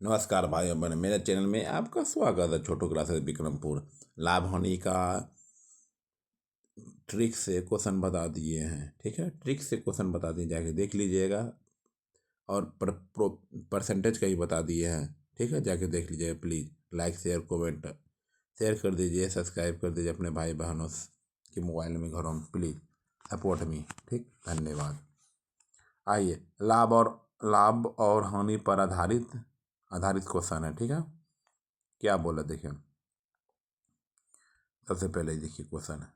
नमस्कार भाई बहन, मेरे चैनल में आपका स्वागत है। छोटू क्लासेस विक्रमपुर लाभ हानि का ट्रिक से क्वेश्चन बता दिए हैं। ठीक है, ट्रिक से क्वेश्चन बता दिए, जाके देख लीजिएगा। और परसेंटेज का ही बता दिए हैं। ठीक है, जाके देख लीजिएगा। Please like share comment share कर दीजिए, सब्सक्राइब कर दीजिए अपने भाई बहनों के मोबाइल में, घरों में। Please support me. ठीक, धन्यवाद। आइए, लाभ और हानि पर आधारित आधारित क्वेश्चन है। ठीक है, क्या बोला देखिए। सबसे पहले देखिए क्वेश्चन है,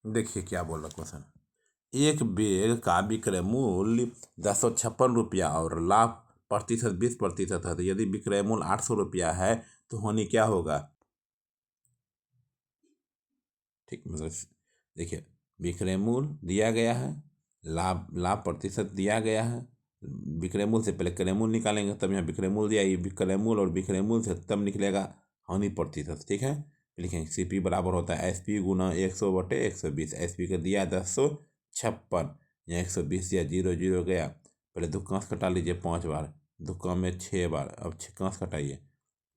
देखिए क्या बोल रहा क्वेश्चन। एक बैग का विक्रय मूल्य 1056 रुपया और लाभ प्रतिशत 20% है। तो यदि विक्रय मूल्य 800 रुपया है तो हानि क्या होगा। ठीक, मतलब देखिए, विक्रय मूल्य दिया गया है, लाभ लाभ प्रतिशत दिया गया है। विक्रय मूल्य से पहले क्रय मूल्य निकालेंगे, तब यहाँ विक्रय मूल्य दिया। ये विक्रय मूल्य और विक्रय मूल्य से तब निकलेगा हानि प्रतिशत। ठीक है, लिखेंगे CP बराबर होता है SP गुना 100/120। SP का दिया 1056, यहाँ 120 दिया, 0 0 गया। पहले दो कांस कटा लीजिए 5 बार, दो काम में 6 बार। अब 6 कांस कटाइए,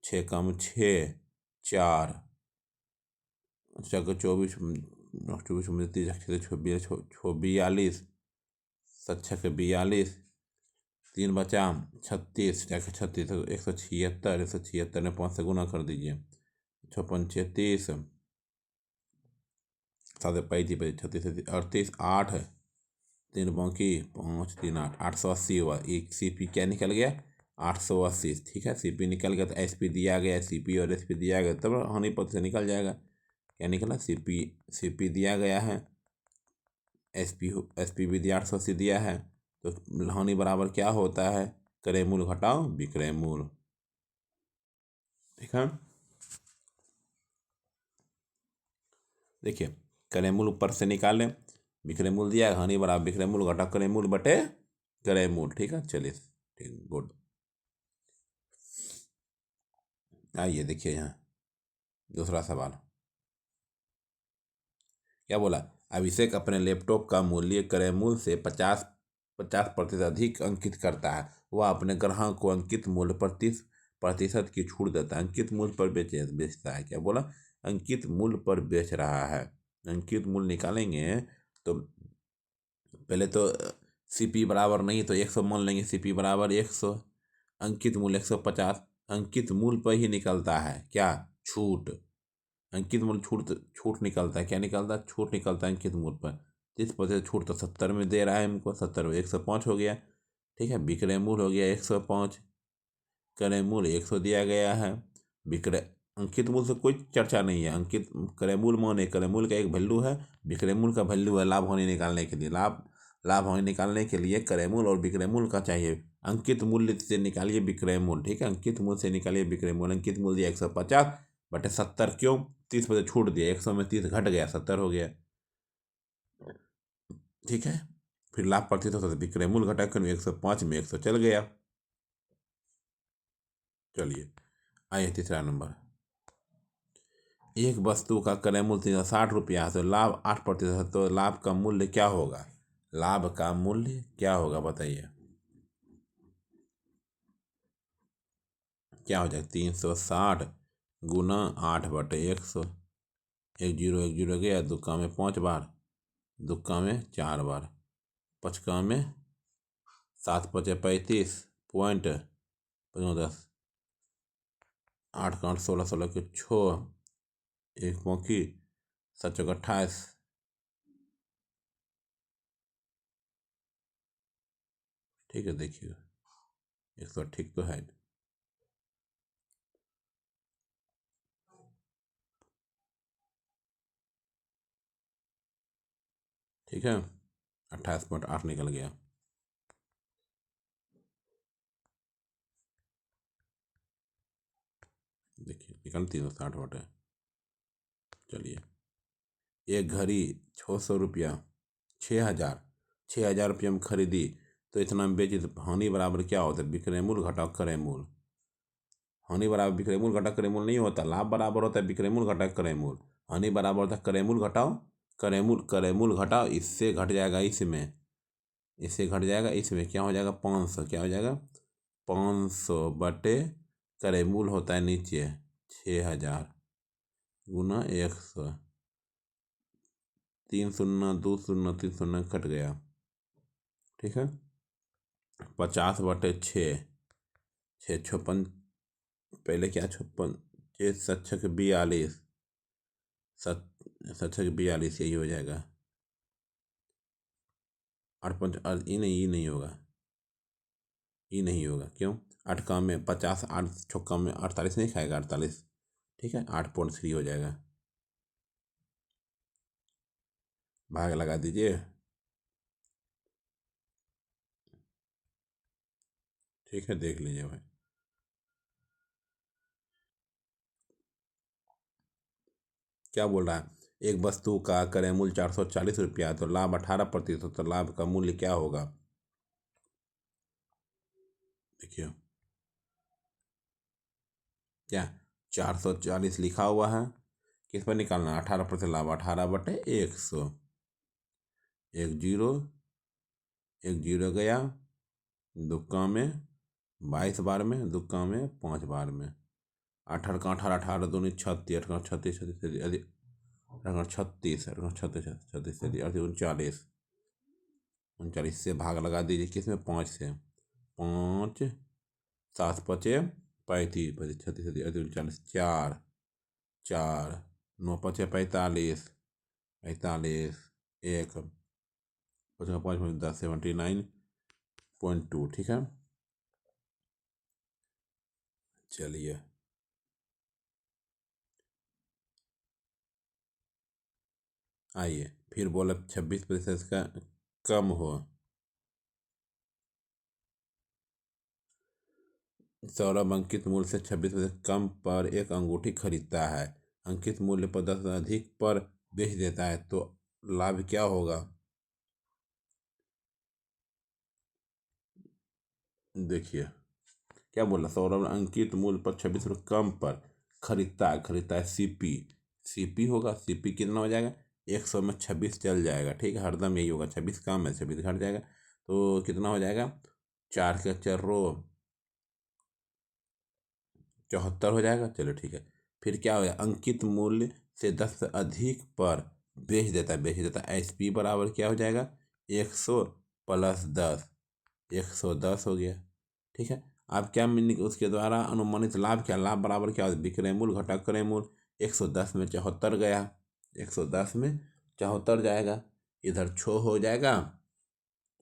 6 काम 6 4 24 24 30 42 42, 3 बचा 36, 36 176, 176 ने 5 से गुना कर दीजिए। 56 36 सात 35 36 38 8 3 बाकी 5 3 8 880 हुआ। एक CP क्या निकल गया, 880। ठीक है, CP निकल गया तो SP दिया गया, CP और SP दिया गया, तब हानि पद से निकल जाएगा। क्या निकला, CP दिया गया है, SP भी दिया 880 दिया है। तो हानि बराबर क्या होता है, क्रय मूल्य घटाओ विक्रय मूल्य। ठीक है, देखिए क्रय मूल्य ऊपर से निकालें, विक्रय मूल्य दिया है, हानि बराबर विक्रय मूल्य घटा क्रय मूल्य बटे क्रय मूल्य। ठीक है, चलिए ठीक, गुड। आइए देखिए यहाँ दूसरा सवाल क्या बोला। अभिषेक अपने लैपटॉप का मूल्य क्रय मूल्य से 50% अधिक अंकित करता है। वह अपने ग्राहक को अंकित मूल्य पर 30% की छूट देता है। अंकित मूल्य पर बेचता है। क्या बोला, अंकित मूल्य पर बेच रहा है। अंकित मूल्य निकालेंगे तो पहले तो CP बराबर नहीं तो 100 मान लेंगे। CP बराबर 100, अंकित मूल्य 150। अंकित मूल्य पर ही निकलता है क्या, छूट। अंकित मूल्य छूट निकलता है। क्या निकलता है, छूट निकलता है अंकित मूल्य पर। 30% छूट तो 70 में दे रहा है हमको, 70 में 105 हो गया। ठीक है, विक्रय मूल्य हो गया 105, क्रय मूल्य 100 दिया गया है। विक्रय अंकित मूल्य से कोई चर्चा नहीं है। अंकित क्रय मूल्य माने क्रय मूल्य का एक वैल्यू है, विक्रय मूल्य का वैल्यू है। लाभ हानि निकालने के लिए लाभ हानि निकालने के लिए क्रय मूल्य और विक्रय मूल्य का चाहिए। अंकित मूल्य से निकालिए विक्रय मूल्य। ठीक है, अंकित मूल्य से निकालिए विक्रय मूल्य। अंकित मूल्य दिया 150/70, क्यों, 30% छूट दिया, 100 में 30 घट गया, 70 हो गया। ठीक है, फिर लाभ प्रतिशत होता है, विक्रय मूल्य घटा कर 105 में 100 चल गया। चलिए आइए तीसरा नंबर। एक वस्तु का क्रय मूल्य 360 रुपया है तो लाभ 8% है। तो लाभ का मूल्य क्या होगा, लाभ का मूल्य क्या होगा बताइए। क्या हो जाएगा, 360 गुना 8/100। 1 0 गया, दुक्का में 5 बार, दुक्का में 4 बार, पचका में 7×5 = 35 पॉइंट 10, 8×8 16 16 के 6, 1 7 28। ठीक है, देखिए 100 ठीक तो है। ठीक है, 28.8 निकल गया। देखिए निकल 360 बटे। चलिए, एक घड़ी 600 रुपया, 6,000 रुपये में खरीदी तो इतना में बेची तो हानि बराबर क्या होता है, विक्रय मूल्य घटाओ क्रय मूल्य। हानि बराबर विक्रय मूल्य घटाओ क्रय मूल्य नहीं होता, लाभ बराबर होता है विक्रय मूल्य घटाओ क्रय मूल्य। हानि बराबर होता है क्रय मूल्य घटाओ क्रय मूल्य। क्रय मूल्य घटाओ, इससे घट जाएगा इसमें, इससे घट जाएगा इसमें, क्या हो जाएगा 500, क्या हो जाएगा 500 बटे क्रय मूल्य होता है नीचे 6000 गुना 100, 3 शून्य 2 शून्य 3 शून्य कट गया, ठीक है। 50 बटे 6, 56, पहले क्या 56, 6 42, 42 यही हो जाएगा। 8 5 ये नहीं होगा, ये नहीं होगा, क्यों 8 काम में 50, 8 छक्का में 48 नहीं खाएगा 48, ठीक है 8.3 हो जाएगा। भाग लगा दीजिए, ठीक है देख लीजिए भाई। क्या बोल रहा है, एक वस्तु का क्रय मूल्य 440 रुपया, तो लाभ 18%, तो लाभ का मूल्य क्या होगा, देखिए क्या 440 लिखा हुआ है, किस पर निकालना, 18% लाभ, 18 बटे 100, एक जीरो गया, दुक्का में 22 बार में, दुक्का में 5 बार में, 18 का 18, 18 दूनी 36, 18 36 36 36 36 36 39, 39 से भाग लगा दीजिए, किसमें 5 से, 5 7 पचे 35 35 36 39 4 4 9 पचे 45 45 1 5 5 10 79.2, ठीक है। चलिए आइए फिर बोले 26% का कम हो। सौरभ अंकित मूल्य से 26% कम पर एक अंगूठी खरीदता है, अंकित मूल्य पर 10 अधिक पर बेच देता है, तो लाभ क्या होगा, देखिए क्या बोला, सौरभ अंकित मूल्य पर 26 रुपये कम पर खरीदता है सीपी, सीपी होगा, सीपी कितना हो जाएगा 100 में 26 चल जाएगा, ठीक है हरदम यही होगा, 26 कम है 26 घट जाएगा, तो कितना हो जाएगा 4 के 4 रो 74 हो जाएगा, चलो ठीक है। फिर क्या हो जाएगा, अंकित मूल्य से 10 से अधिक पर बेच देता है, एस पी बराबर क्या हो जाएगा 100 प्लस 10, 110 हो गया, ठीक है। अब क्या मीनिंग उसके द्वारा अनुमानित लाभ क्या, लाभ बराबर क्या होता है विक्रय मूल्य घटा क्रय मूल्य, 110 में 74 गया, 110 में 74 जाएगा, इधर 6 हो जाएगा,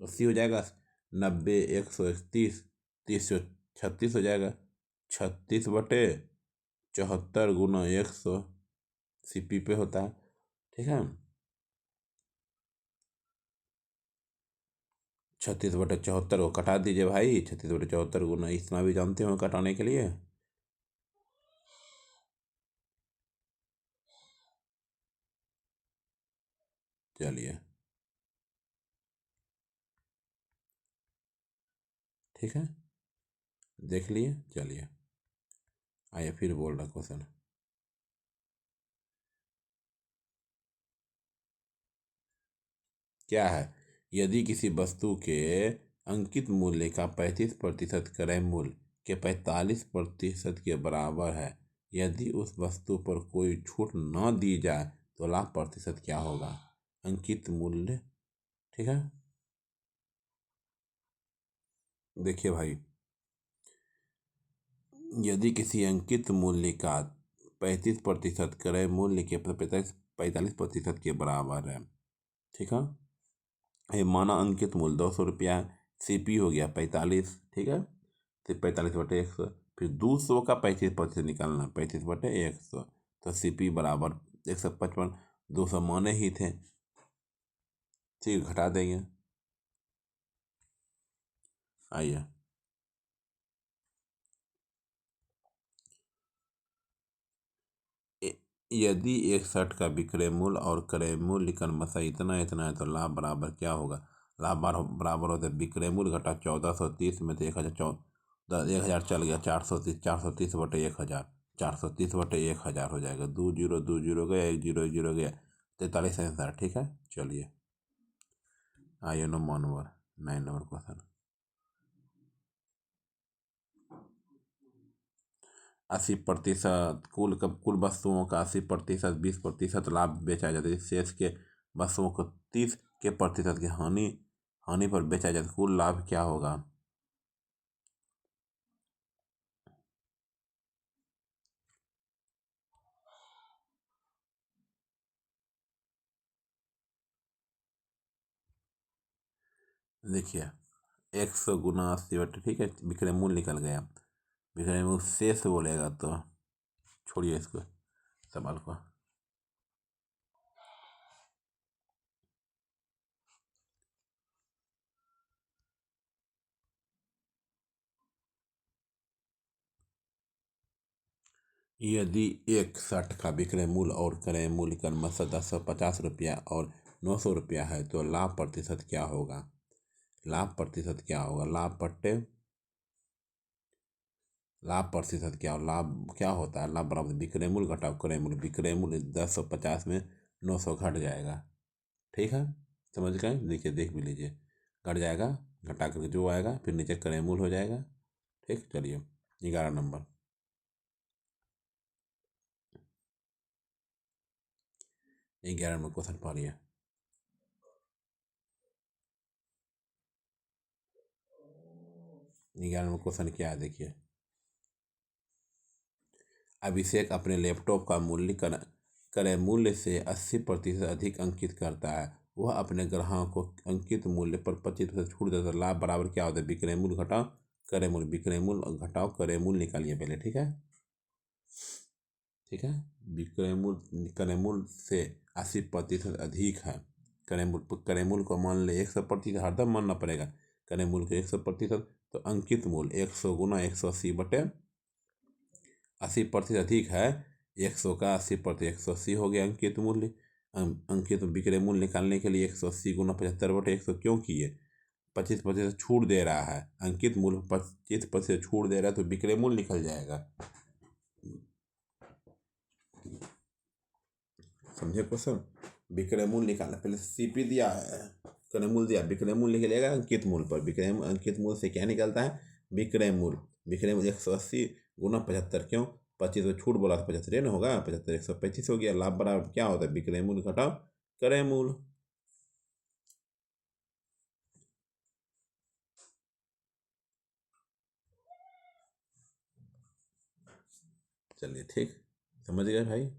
80 हो जाएगा, 90 131, 30 36 हो जाएगा, 36 बटे 74 गुना 100 सीपी पे होता है, ठीक है। 36/74 को कटा दीजिए भाई, 36/74 गुना इतना भी जानते हो कटाने के लिए, चलिए ठीक है देख लिए, चलिए आइए फिर बोल रहा क्वेश्चन, क्या है, यदि किसी वस्तु के अंकित मूल्य का 35% क्रय मूल्य के 45% के बराबर है, यदि उस वस्तु पर कोई छूट न दी जाए तो लाभ प्रतिशत क्या होगा, अंकित मूल्य, ठीक है। देखिए भाई, यदि किसी अंकित मूल्य का 35% क्रय मूल्य के 45% के बराबर है, ठीक है, ये माना अंकित मूल्य 200 रुपया है, सीपी हो गया 45, ठीक है, तो 45/100, फिर 200 का 35% निकालना, 35/100, तो सीपी बराबर 155, 200 माने ही थे, ठीक घटा देंगे, आइए यदि एक शर्ट का विक्रय मूल्य और क्रय मूल्य क्रमशः इतना इतना है तो लाभ बराबर क्या होगा, लाभ बराबर होता है विक्रय मूल्य घटा 1430 में तो 1000 चल गया, 430, 430 बटे 1000, 430 बटे 1000 हो जाएगा। 2 जीरो 2 जीरो गया, 1 जीरो 1 जीरो गया, 43 आंसर। ठीक है, चलिए आइए 9 नंबर क्वेश्चन। 80% कुल वस्तुओं का 80%, 20% लाभ बेचा जाता है। शेष के वस्तुओं को 30% की हानि पर बेचा जाता है। कुल लाभ क्या होगा? देखिए 100 गुना 80 बटे, ठीक है, विक्रय मूल्य निकल गया। विक्रय मूल्य शेष बोलेगा तो छोड़िए इसको, सवाल को। यदि 61 का विक्रय मूल्य और क्रय मूल्य क्रमशः 1050 रुपया और 900 रुपया है तो लाभ प्रतिशत क्या होगा? लाभ प्रतिशत क्या होगा? लाभ प्रतिशत क्या हो? लाभ क्या होता है? लाभ बराबर विक्रय मूल्य घटाओ क्रय मूल्य। विक्रय मूल्य 1050 में 900 घट जाएगा। ठीक है, समझ गए? देखिए, देख भी लीजिए, घट जाएगा, घटा करके जो आएगा फिर नीचे क्रय मूल्य हो जाएगा। ठीक, चलिए 11 नंबर। 11 नंबर क्वेश्चन पढ़िए। 11 नंबर क्वेश्चन क्या है, देखिए। अभिषेक अपने लैपटॉप का मूल्य क्रय मूल्य से 80% अधिक अंकित करता है। वह अपने ग्राहकों को अंकित मूल्य पर 25% छूट देता है। लाभ बराबर क्या होता है? विक्रय मूल्य घटाओ क्रय मूल्य। विक्रय मूल्य घटाओ क्रय मूल्य निकालिए पहले। ठीक है, ठीक है, विक्रय मूल्य क्रय मूल्य से 80% अधिक है। क्रय मूल्य को मान ले 100%, हरदम मानना पड़ेगा। क्रय मूल्य को 100%, तो अंकित मूल्य 100 गुना 180 बटे 80% अधिक है। 100 का 80% 180 हो गया अंकित मूल्य। अंकित विक्रय मूल्य निकालने के लिए 180 गुना 75 बटे 100 क्यों किए? 25% छूट दे रहा है। अंकित मूल्य 25% छूट दे रहा है तो विक्रय मूल्य निकल जाएगा। समझे क्वेश्चन? विक्रय मूल्य निकालना, पहले सीपी दिया है, क्रय मूल्य दिया, विक्रय मूल्य निकलेगा अंकित मूल्य पर। अंकित मूल्य से क्या निकलता है? विक्रय मूल्य। विक्रय मूल्य 180 गुना 75, क्यों? 25 को छूट बोला था, 75 ना होगा, 75 125 हो गया। लाभ बराबर क्या होता है? विक्रय मूल्य घटाओ क्रय मूल्य। चलिए ठीक, समझ गए भाई?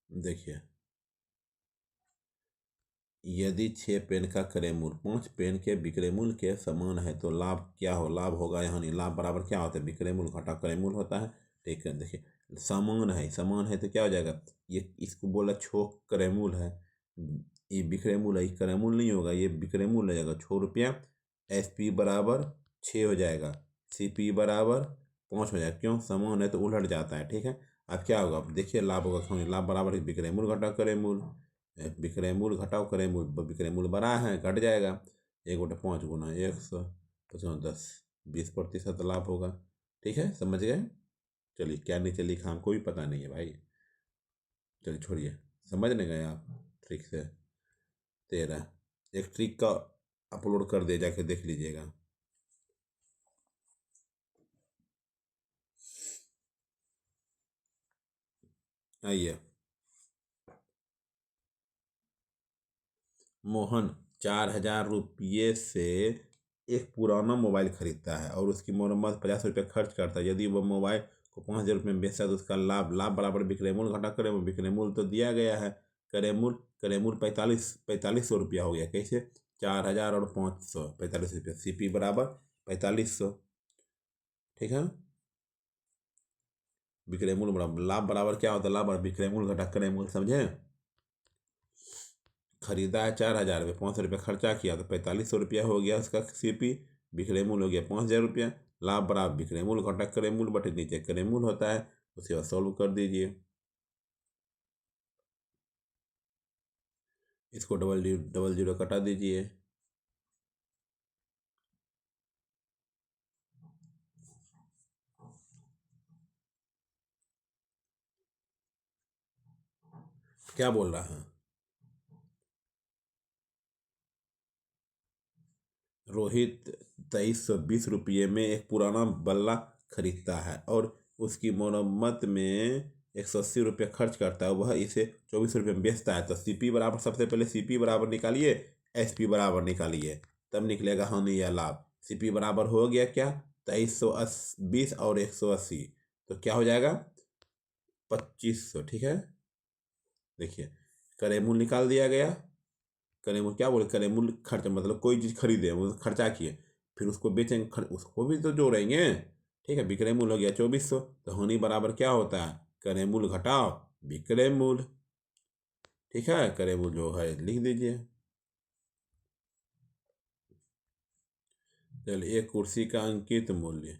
देखिए, यदि 6 पेन का क्रय मूल्य 5 पेन के विक्रय मूल्य के समान है तो लाभ क्या हो? लाभ होगा यहाँ नहीं। लाभ बराबर क्या होता है? विक्रय मूल्य घटा क्रय मूल्य होता है। ठीक है, देखिए समान है तो क्या हो जाएगा? ये इसको बोला छोक क्रय मूल्य है, ये विक्रय मूल्य है, क्रय मूल्य नहीं होगा, ये विक्रय मूल्य हो जाएगा। 6 रुपया। एस पी बराबर 6 हो जाएगा, सी पी बराबर 5 हो जाएगा। क्यों? समान है तो उलट जाता है। ठीक है, अब क्या होगा? अब देखिए लाभ होगा क्यों नहीं? लाभ बराबर विक्रय मूल्य घटा क्रय मूल्य। विक्रय मूल्य घटाओ क्रय मूल्य, विक्रय मूल्य बड़ा है, घट जाएगा। 1/5 गुना 100, 10, 20% लाभ होगा। ठीक है, समझ गए? चलिए, क्या नीचे लिखा हमको भी पता नहीं है भाई, चलिए छोड़िए, समझ नहीं गए आप ट्रिक से। 13 एक ट्रिक का अपलोड कर दे, जाके देख लीजिएगा। आइए, मोहन 4000 रुपये से एक पुराना मोबाइल खरीदता है और उसकी मरम्मत 50 रुपये खर्च करता है। यदि वह मोबाइल को 5000 रुपये में बेचता है तो उसका लाभ बराबर विक्रय मूल्य घटा क्रय मूल्य। विक्रय मूल्य तो दिया गया है, क्रय मूल्य 4500 रुपया हो गया। कैसे? 4000 और 500, 45 रुपया। सीपी बराबर 4500। ठीक है, विक्रय मूल्य बराबर लाभ बराबर क्या होता है? लाभ बराबर विक्रय मूल्य घटा क्रय मूल्य। समझे? खरीदा है 4000 रुपये, 500 रुपया खर्चा किया तो 4500 रुपया हो गया उसका सीपी। विक्रय मूल्य हो गया 5000 रुपया। लाभ बराबर विक्रय मूल्य घटा क्रय मूल्य बटे नीचे क्रय मूल्य होता है। उसके बाद सॉल्व कर दीजिए। इसको डबल जीरो कटा दीजिए। क्या बोल रहा है? रोहित 2320 रुपये में एक पुराना बल्ला खरीदता है और उसकी मरम्मत में 180 रुपये खर्च करता है। वह इसे 24 रुपये में बेचता है। तो सीपी बराबर, सबसे पहले सीपी बराबर निकालिए, एसपी बराबर निकालिए, तब निकलेगा हानि या लाभ। सीपी बराबर हो गया क्या? 2320 और 180, तो क्या हो जाएगा? 2500। ठीक है, देखिए क्रय मूल्य निकाल दिया गया। क्रय मूल्य क्या बोले? क्रय मूल्य खर्च, मतलब कोई चीज़ खरीदे वो खर्चा किए, फिर उसको बेचेंगे, उसको भी तो जोड़ेंगे। ठीक है, विक्रय मूल्य हो गया 2400, तो हानि बराबर क्या होता है? क्रय मूल्य घटाओ विक्रय मूल्य। ठीक है, क्रय मूल्य जो है लिख दीजिए। चलिए, एक कुर्सी का अंकित मूल्य,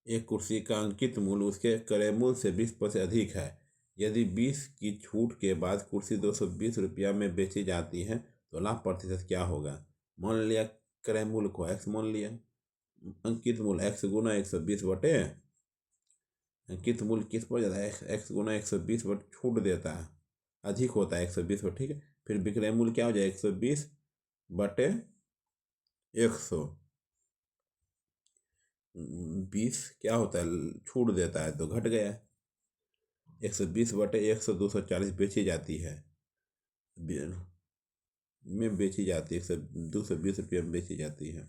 एक कुर्सी का अंकित मूल्य उसके क्रय मूल्य से 20% अधिक है। यदि 20 की छूट के बाद कुर्सी 220 रुपया में बेची जाती है तो लाभ प्रतिशत क्या होगा? मान लिया क्रय मूल्य को x मान लिया, अंकित मूल्य x गुना 120 बटे, अंकित मूल्य किस पर जाता है? x गुना 120 बटे छूट देता है, अधिक होता है 120 पर। ठीक है, फिर विक्रय मूल्य क्या हो जाए? 120 बटे 100, 20 क्या होता है? छूट देता है तो घट गया। 120 बटे 100 240 बेची जाती है, में बेची जाती है, 220 रुपये में बेची जाती है।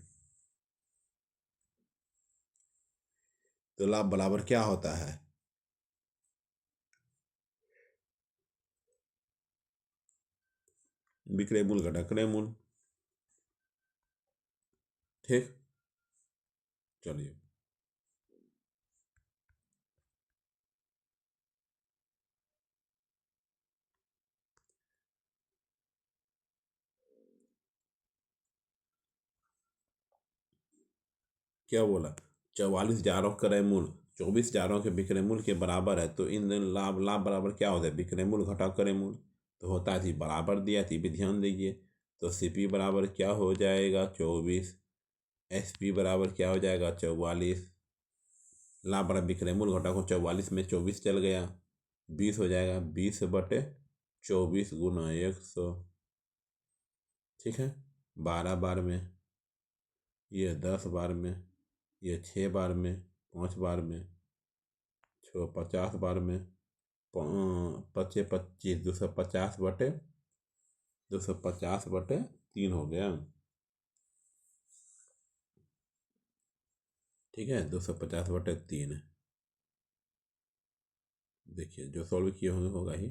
तो लाभ बराबर क्या होता है? विक्रय मूल्य घटा क्रय मूल्य। ठीक, चलिए क्या बोला? 44,000 क्रय मूल्य 24,000 के विक्रय मूल्य के बराबर है, तो इन दोनों लाभ लाभ बराबर क्या होता है? विक्रय मूल्य घटाओ क्रय मूल्य, तो होता है बराबर दिया थी भी, ध्यान दीजिए। तो सीपी बराबर क्या हो जाएगा? 24। एसपी बराबर क्या हो जाएगा? 44। लाभ बराबर विक्रय मूल्य घटाओ 44 में 24 चल गया, 20 हो जाएगा। 20 बटे 24 गुना 100। ठीक है, 12 बार में, ये 10 बार में, ये 6 बार में, 5 बार में, 50 बार में, 25 250 बटे 3 हो गया। ठीक है, 250/3। देखिए जो सॉल्व किए होंगे होगा ही।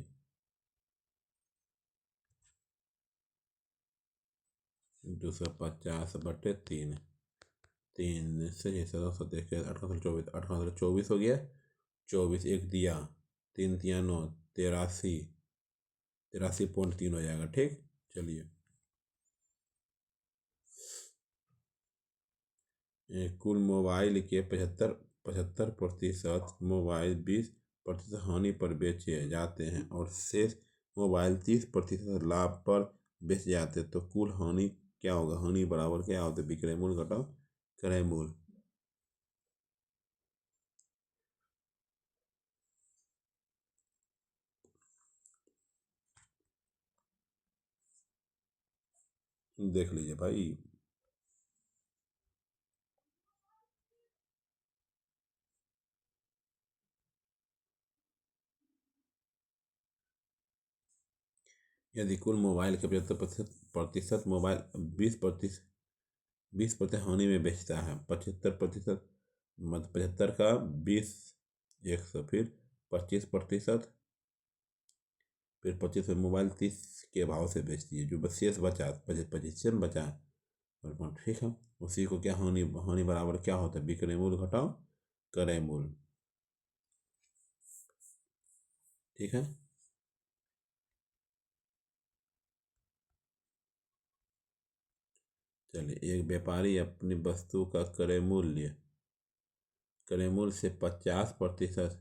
250/3, 3 से 18 24 हो गया। 24 एक दिया, 3 तिया 9, 83, 83.3 हो जाएगा। ठीक, चलिए कुल मोबाइल के 75% मोबाइल 20% हानि पर बेचे जाते हैं और शेष मोबाइल 30% लाभ पर बेचे जाते हैं, तो कुल हानि क्या होगा? हानि बराबर क्या होता है? विक्रय मूल्य घटाओ क्रय मूल्य। देख लीजिए भाई। यदि कुल मोबाइल के 75% मोबाइल 20% हानि में बेचता है, 75%, मतलब 75 का 20, 100, फिर 25%, फिर 25 में मोबाइल 30 के भाव से बेचती है, जो बस शेष बचा 25 बचा। और ठीक है, उसी को क्या हानि, हानि बराबर क्या होता है? विक्रय मूल्य घटाओ क्रय मूल्य। ठीक है, चलिए, एक व्यापारी अपनी वस्तु का क्रय मूल्य से 50%।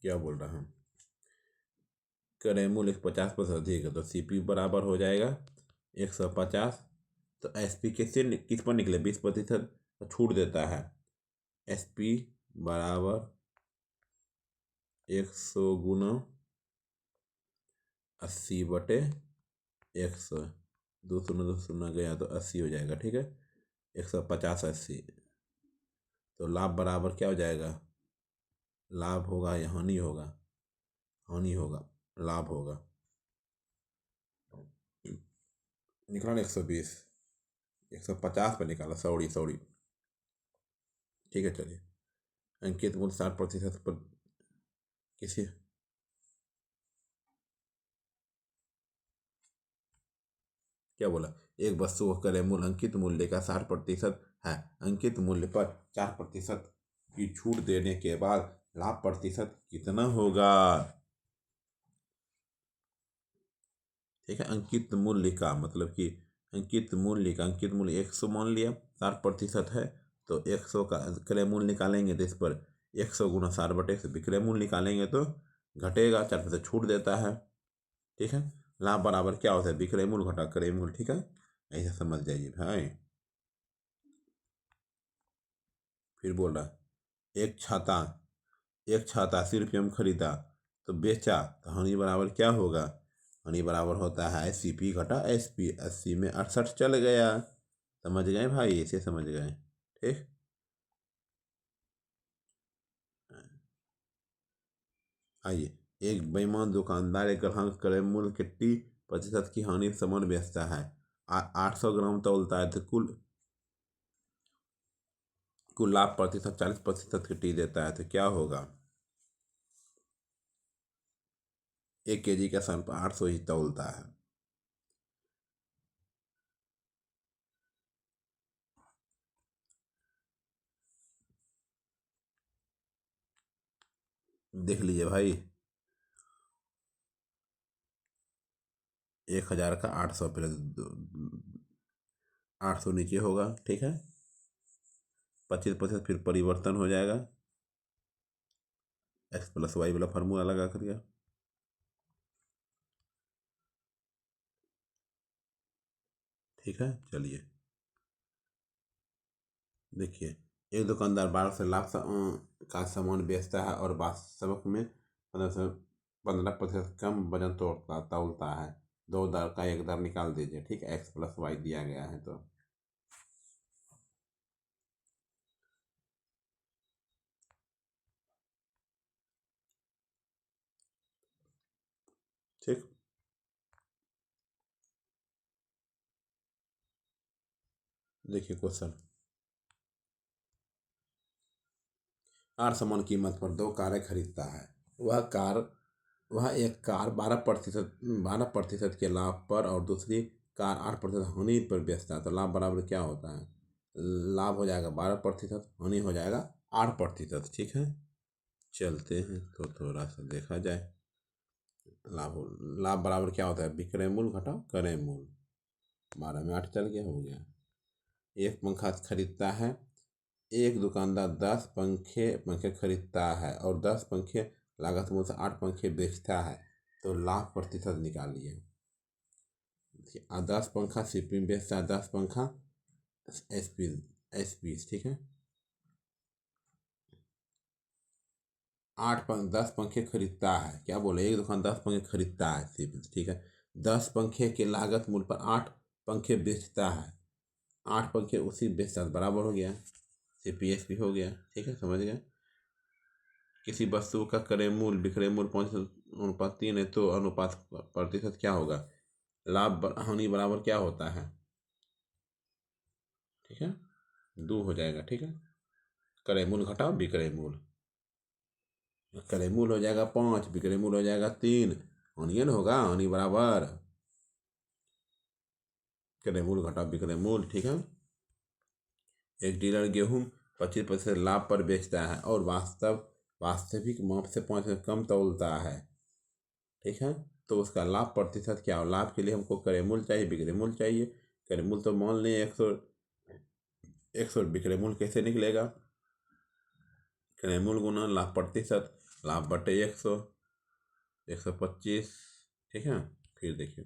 क्या बोल रहा हूँ, क्रय मूल्य 50% अधिक है तो सीपी बराबर हो जाएगा 150। तो एसपी किस पर निकले, 20% छूट देता है। एसपी बराबर 100 गुना 80/100। 2 शून्य गया तो 80 हो जाएगा, ठीक है। 150 80। तो लाभ बराबर क्या हो जाएगा, लाभ होगा या हानि होगा, हानि होगा, लाभ होगा। निकाला ना 120, 150 पे निकाला, सॉरी। ठीक है, चलिए। अंकित मूल्य 60% पर किसी क्या बोला, एक वस्तु का क्रय मूल्य अंकित मूल्य का 60% है। अंकित मूल्य पर 4% की छूट देने के बाद लाभ प्रतिशत कितना होगा। ठीक है, अंकित मूल्य का मतलब कि अंकित मूल्य 100 मान लिया, 60% है तो 100 का क्रय मूल्य निकालेंगे तो इस पर 100 गुना 60/100 विक्रय मूल्य निकालेंगे तो घटेगा, 4% छूट देता है। ठीक है, लाभ बराबर क्या होता है, विक्रय मूल्य घटा क्रय मूल्य। ठीक है, ऐसा समझ जाइए भाई। फिर बोल रहा एक छाता 80 रुपये में खरीदा तो बेचा तो हानि बराबर क्या होगा, हानि बराबर होता है सीपी घटा एसपी। 80 में 68 चल गया। समझ गए भाई, इसे समझ गए। ठीक, आइए। एक बेईमान दुकानदार एक ग्राहक क्रय मूल्य के 30% की हानि से सामान बेचता है। 800 ग्राम तौलता है तो कुल लाभ प्रतिशत 40% की टी देता है तो क्या होगा। 1 kg का स्थान पर 800 ही तौलता है। देख लीजिए भाई, 1000 का 800 प्लस 800 नीचे होगा। ठीक है, 25% फिर परिवर्तन हो जाएगा, एक्स प्लस वाई वाला फार्मूला लगा करिए। ठीक है, चलिए देखिए। एक दुकानदार 12 से लाख का सामान बेचता है और वास्तविक में 15% कम वजन तौलता है। दो दर का एक दर निकाल दीजिए। ठीक है, एक्स प्लस वाई दिया गया है तो ठीक। देखिए क्वेश्चन, आर समान कीमत पर 2 कारें खरीदता है। वह कार वह एक कार 12% के लाभ पर और दूसरी कार 8% हानि पर बेचता है तो लाभ बराबर क्या होता है, लाभ हो जाएगा 12%, हानि हो जाएगा 8%। ठीक है, चलते हैं तो थोड़ा सा देखा जाए। लाभ लाभ बराबर क्या होता है, विक्रय मूल्य घटाओ क्रय मूल्य। 12 में 8 चल गया, हो गया। एक पंखा खरीदता है। एक दुकानदार 10 पंखे खरीदता है और 10 पंखे लागत मूल्य से 8 पंखे बेचता है तो लाभ प्रतिशत निकालिए। 10 पंखा सीपी में बेचता है, 10 पंखा एसपी एसपी। ठीक है, 10 पंखे खरीदता है, क्या बोले, एक दुकान 10 पंखे खरीदता है सीपी। ठीक है, 10 पंखे के लागत मूल्य पर 8 पंखे बेचता है, 8 पंखे उसी बेचता है, बराबर हो गया, सीपी एसपी हो गया। ठीक है, समझ गए। किसी वस्तु का क्रय मूल्य विक्रय मूल्य 5:3 है तो अनुपात प्रतिशत क्या होगा, लाभ हानि बराबर क्या होता है। ठीक है, 2 हो जाएगा। ठीक है, क्रय मूल्य घटाओ विक्रय मूल्य, क्रय मूल्य हो जाएगा 5, विक्रय मूल्य हो जाएगा 3, हानि न होगा, हानि बराबर क्रय मूल्य घटाओ विक्रय मूल्य। ठीक है, एक डीलर गेहूं 25% लाभ पर बेचता है और वास्तविक माप से 5% कम तौलता है। ठीक है। तो उसका लाभ प्रतिशत क्या हो, लाभ के लिए हमको क्रय मूल्य चाहिए, विक्रय मूल्य चाहिए। क्रय मूल्य तो मान लें 100, विक्रय मूल्य कैसे निकलेगा, क्रय मूल्य गुना लाभ प्रतिशत, लाभ बटे 100, 125। ठीक है। फिर देखिए,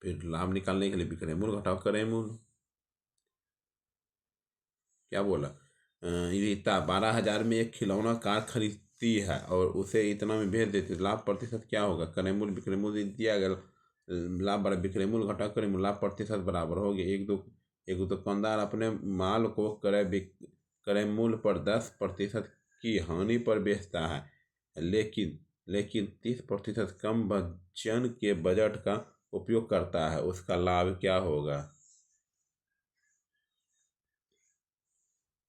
फिर लाभ निकालने के लिए विक्रय मूल्य घटाओ क्रय मूल्य। क्या बोला, रीता 12,000 में एक खिलौना कार खरीदती है और उसे इतना में बेच देती है, लाभ प्रतिशत क्या होगा, क्रय मूल्य विक्रय मूल्य दिया गया, लाभ बड़ा विक्रय मूल्य घटा क्रय मूल्य, लाभ प्रतिशत बराबर हो गया। एक दुकानदार अपने माल को क्रय मूल्य पर 10% की हानि पर बेचता है, लेकिन 30% कम वजन के बजट का उपयोग करता है, उसका लाभ क्या होगा।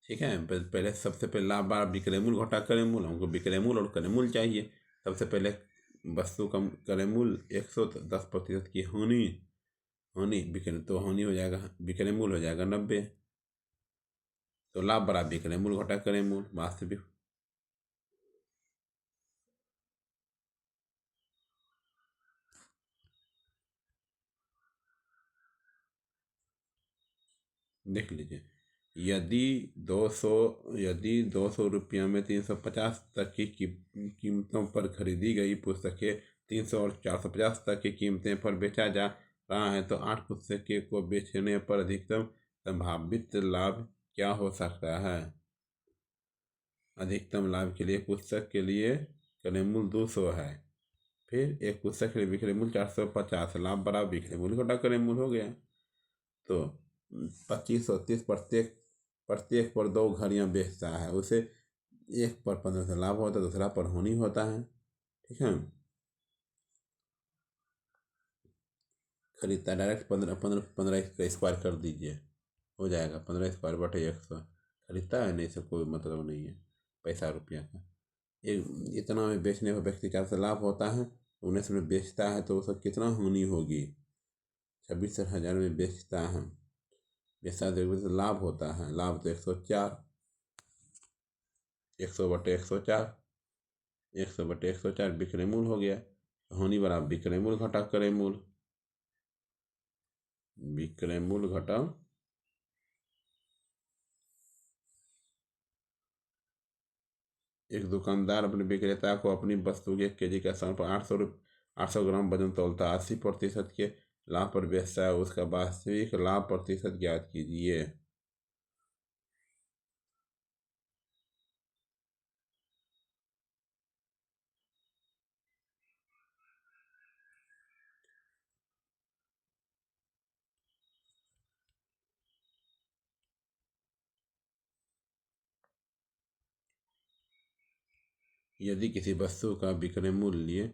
ठीक है। पहले सबसे पहले लाभ बार विक्रय मूल्य घटा क्रय मूल्य, हमको विक्रय मूल्य और क्रय मूल्य चाहिए। सबसे पहले वस्तु का क्रय मूल्य 100, तो 10% की हानि, विक्रय तो हानि हो जाएगा, विक्रय मूल्य हो जाएगा 90। तो लाभ बड़ा विक्रय मूल्य घटा क्रय मूल्य, वास्तविक। देख लीजिए, यदि 200 रुपया में 350 तक की कीमतों पर खरीदी गई पुस्तकें 300 और 450 तक की कीमतें पर बेचा जा रहा है, तो 8 पुस्तकें को बेचने पर अधिकतम संभावित लाभ क्या हो सकता है। अधिकतम लाभ के लिए पुस्तक के लिए क्रय मूल्य 200 है, फिर एक पुस्तक के लिए विक्रय मूल्य 450, लाभ बराबर विक्रय मूल्य घटा क्रय मूल्य हो गया। तो 25 और 30 प्रत्येक पर 2 घड़ियाँ बेचता है, उसे एक पर 15 लाभ होता है, दूसरा पर हानि होता है। ठीक है। खरीदता डायरेक्ट 15 का स्क्वायर कर दीजिए, हो जाएगा 15 स्क्वायर बटे 100। खरीदता है, नहीं से कोई मतलब नहीं है पैसा रुपया का। इतना में बेचने पर व्यक्ति 400 लाभ होता है, 19 में बेचता है तो उसको कितना हानि होगी, 26,000 में बेचता है, बेचता है तो लाभ होता है, लाभ तो 104, 100 बटे 104, 100 बटे 104 विक्रय मूल्य हो गया। हानि बराबर विक्रय मूल्य घटा क्रय मूल्य, विक्रय मूल्य घटा एक दुकानदार अपने विक्रेता को अपनी वस्तु के 1 केजी के स्थान पर 800 ग्राम वजन तौलता, 80% के लाभ पर बेचता है, उसका वास्तविक लाभ प्रतिशत ज्ञात कीजिए। यदि किसी वस्तु का विक्रय मूल्य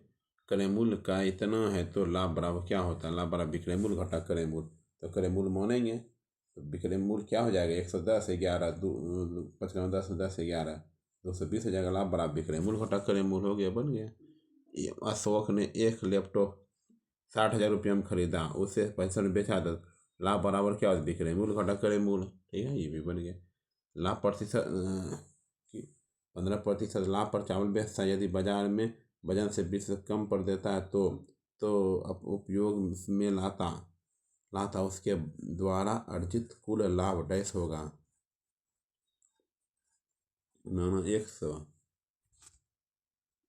क्रय मूल्य का इतना है तो लाभ बराबर क्या होता है, लाभ बराबर विक्रय मूल्य घटा क्रय मूल्य। तो क्रय मूल्य मानेंगे तो विक्रय मूल्य क्या हो जाएगा, 110, 11, 5 10, 10, 11, 220 हो जाएगा, लाभ बराबर विक्रय मूल्य घटा क्रय मूल्य हो गया, बन गया। अशोक ने एक लैपटॉप 60,000 रुपये में खरीदा, उसे 65 में बेचा था, लाभ बराबर क्या होता है, विक्रय मूल्य घटा क्रय मूल्य। ठीक है, ये भी बन गया। लाभ प्रतिशत 15% लाभ पर चावल बेचता है, यदि बाजार में वजन से 20 कम पर देता है तो उपयोग में लाता उसके द्वारा अर्जित कुल लाभ डैश होगा, माना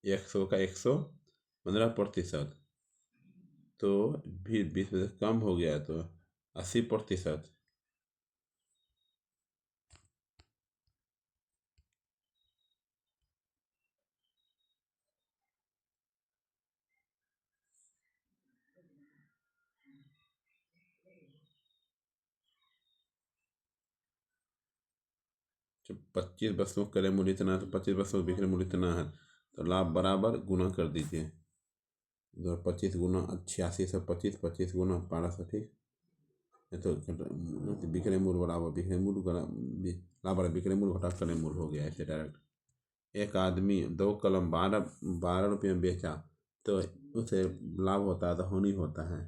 100 का 115%, तो भी 20% कम हो गया तो 80%। जब 25 वस्तुओं का क्रय मूल्य इतना है तो 25 वस्तुओं का विक्रय मूल्य इतना है, तो लाभ बराबर गुना कर दीजिए, 25 गुना 8625, 25 गुना 1200। ठीक है, तो विक्रय मूल्य बराबर विक्रय मूल्य लाभ बराबर विक्रय मूल्य घटा क्रय मूल्य हो गया ऐसे डायरेक्ट। एक आदमी 2 कलम 12 रुपये में बेचा तो उसे लाभ होता है तो हानि होता है।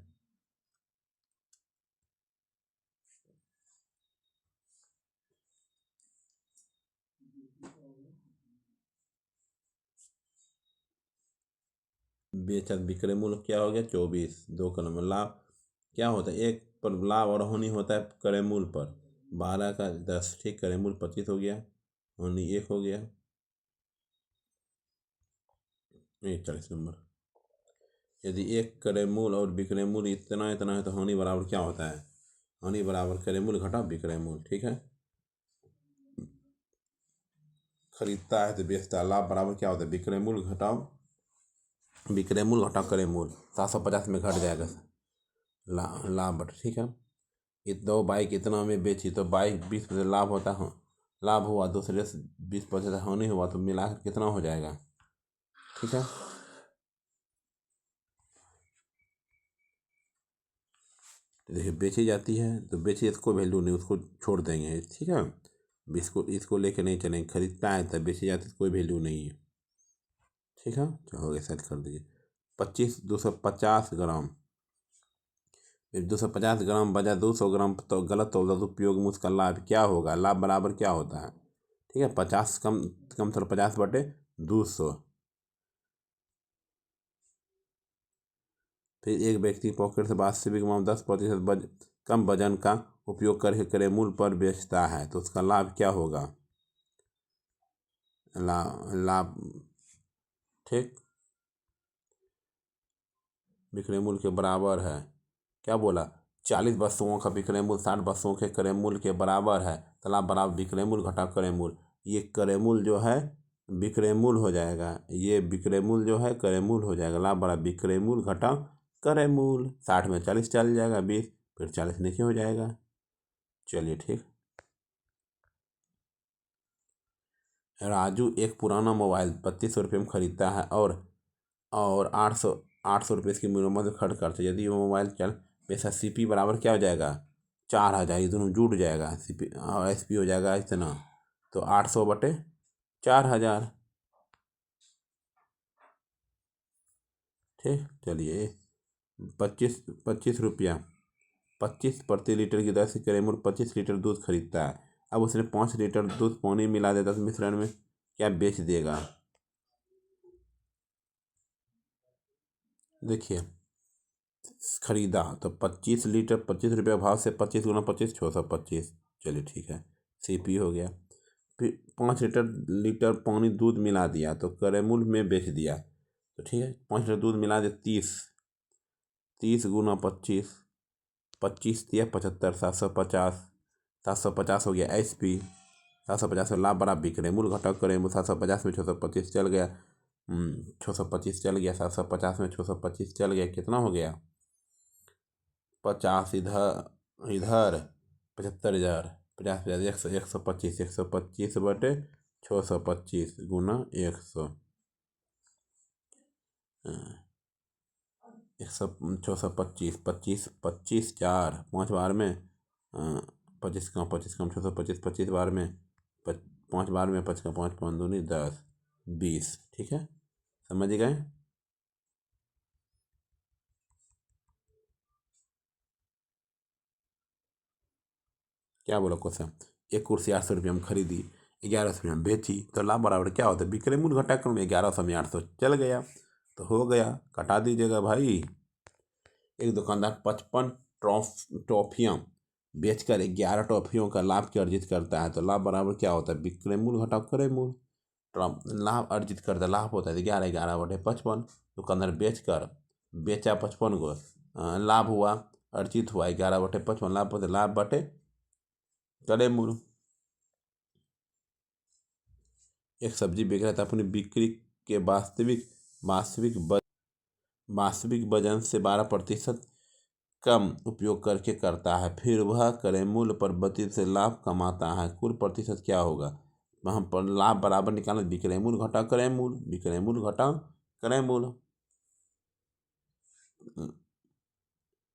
बेचा विक्रय मूल्य क्या हो गया 24। 2 कलम में लाभ क्या होता है, एक पर लाभ और हानि होता है क्रय मूल्य पर। 12 का 10, ठीक, क्रय मूल्य 25 हो गया, हानि 1 हो गया, ये 40 नंबर। यदि एक क्रय मूल्य और विक्रय मूल्य इतना इतना है तो हानि बराबर क्या होता है, हानि बराबर क्रय मूल्य घटा विक्रय मूल्य, ठीक है। खरीदता है तो बेचता है, लाभ बराबर क्या होता है, विक्रय मूल्य घटाओ विक्रय मूल्य घटाओ क्रय मूल्य। 750 में घट जाएगा लाभ बट, ठीक है। दो बाइक इतना में बेची तो बाइक 20% लाभ होता है, लाभ हुआ, दूसरे से 20% हानि हुआ, तो मिलाकर कितना हो जाएगा, ठीक है। देखिए बेची जाती है तो बेची, इसको वैल्यू नहीं, उसको छोड़ देंगे, ठीक है। इसको लेके नहीं चलेंगे, खरीदता है तब बेची जाती है, कोई वैल्यू नहीं है, ठीक है। हो गया, सेट कर दीजिए। 250 ग्राम, 250 ग्राम बजा 200 ग्राम, तो गलत होगा तो उपयोग में उसका लाभ क्या होगा, लाभ बराबर क्या होता है, ठीक है। 50 कम कम थोड़ा 50/200। फिर एक व्यक्ति पॉकेट से वास्तविक में 10% कम वजन का उपयोग करके क्रय मूल्य पर बेचता है तो उसका लाभ क्या होगा, लाभ, ठीक, विक्रय मूल्य के बराबर है, क्या बोला, 40 वस्तुओं का विक्रय मूल्य 60 वस्तुओं के क्रय मूल्य के बराबर है, तो लाभ बराबर विक्रय मूल्य घटा क्रय मूल्य। ये क्रय मूल्य जो है विक्रय मूल्य हो जाएगा, ये विक्रय मूल्य जो है क्रय मूल्य हो जाएगा, लाभ बराबर विक्रय मूल्य घटा क्रय मूल्य। 60 में 40 चल जाएगा, 20 फिर 40 नीचे हो जाएगा। चलिए ठीक। राजू एक पुराना मोबाइल 3200 रुपये में खरीदता है और 800 रुपये इसकी मुरम्मत खर्च करते, यदि वो मोबाइल चल पैसा सीपी बराबर क्या हो जाएगा 4000, ये दोनों जुट जाएगा, सीपी और एसपी हो जाएगा इतना, तो 800/4000, ठीक। चलिए 25 रुपया 25 प्रति लीटर की दर से कैरेमूर 25 लीटर दूध खरीदता है। अब उसने 5 लीटर दूध पानी मिला देता तो मिश्रण में क्या बेच देगा, देखिए खरीदा तो 25 लीटर 25 रुपये भाव से 25 × 25 625, चलिए ठीक है, सीपी हो गया। फिर 5 लीटर पानी दूध मिला दिया तो कैरेमूल में बेच दिया, तो ठीक है, 5 लीटर दूध मिला दे 30, 30 × 25, 25×3 = 75, 750, 750 हो गया एसपी, 750 लाभ बड़ा विक्रय मूल्य घटा करें, 750 में 625 चल गया, 625 चल गया, 750 में 625 चल गया, कितना हो गया 50 इधर इधर 75,000, 50,000 100, 125, 125/625 × 100, 625, 25 25 4 5 बार में 25 कम 625, 25 बार में 5 बार में 5 का 5 5 दूनी 10 20, ठीक है, समझ गए। क्या बोला क्वेश्चन, एक कुर्सी 800 रुपये में खरीदी, 1100 में बेची तो लाभ बराबर क्या होता है, विक्रय मूल्य घटा कर 1100 में 800 चल गया तो हो गया, कटा दीजिएगा भाई। एक दुकानदार 55 टॉफियाँ बेचकर 11 टॉफियों का लाभ की अर्जित करता है तो लाभ बराबर क्या होता है, विक्रय मूल्य घटाओ क्रय मूल्य। लाभ अर्जित करता, लाभ होता है 11/11 दुकानदार बेचा 55 को, लाभ हुआ अर्जित हुआ 11/55, लाभ होता लाभ बटे क्रय मूल्य। एक सब्जी बेच रहा था, अपनी बिक्री के वास्तविक वजन से 12% कम उपयोग करके करता है, फिर वह क्रय मूल्य पर 32 से लाभ कमाता है, कुल प्रतिशत क्या होगा, वहाँ पर लाभ बराबर निकालना, विक्रय मूल्य घटा क्रय मूल्य, विक्रय मूल्य घटा क्रय मूल्य।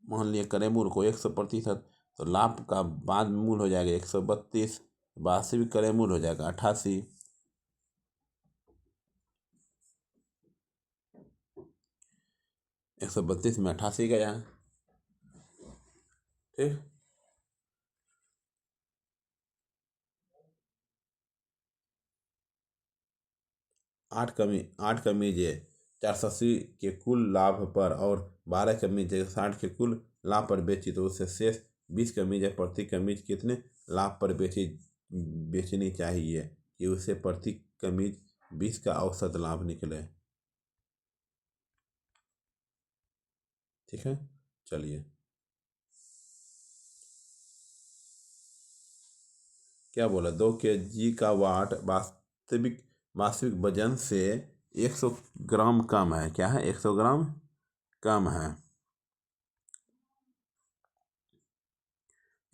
मान लिया क्रय मूल्य को 100% तो लाभ का बाद मूल्य हो जाएगा 132, वास्तविक क्रय मूल्य हो जाएगा 88, 132 में 88 गया, ठीक। 8 कमीज है 480 के कुल लाभ पर और 12 कमीज 60 के कुल लाभ पर बेची तो उससे शेष 20 कमीज प्रति कमीज कितने लाभ पर बेचनी चाहिए कि उसे प्रति कमीज 20 का औसत लाभ निकले। ठीक है, चलिए। क्या बोला, 2 kg का वाट वास्तविक वास्तविक वजन से 100 ग्राम कम है। क्या है, 100 ग्राम कम है,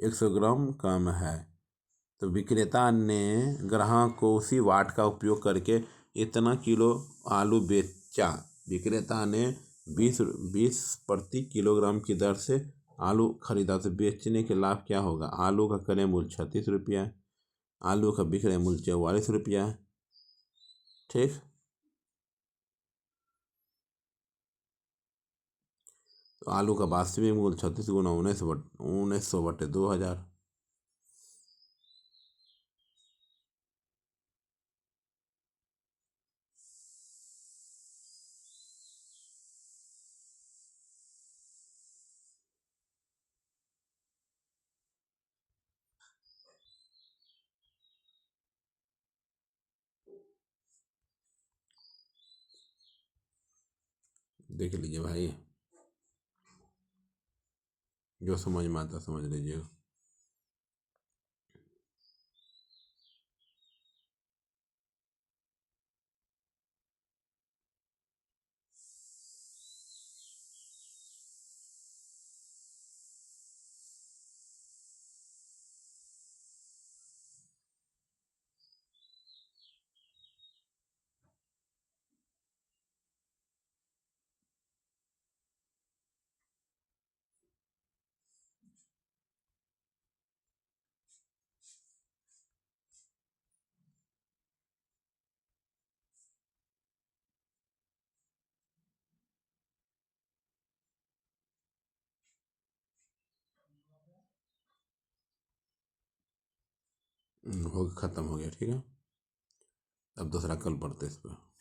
100 ग्राम कम है। तो विक्रेता ने ग्राहक को उसी वाट का उपयोग करके इतना किलो आलू बेचा। विक्रेता ने 20 प्रति किलोग्राम की दर से आलू खरीदा तो बेचने के लाभ क्या होगा। आलू का क्रय मूल्य 36 रुपया, आलू का विक्रय मूल्य 44 रुपया। ठीक, तो आलू का वास्तविक मूल्य 36 गुना 1900/2000। देख लीजिए भाई, जो समझ में आता समझ लीजिएगा। हो खत्म हो गया। ठीक है, अब दूसरा कल पढ़ते इस पर।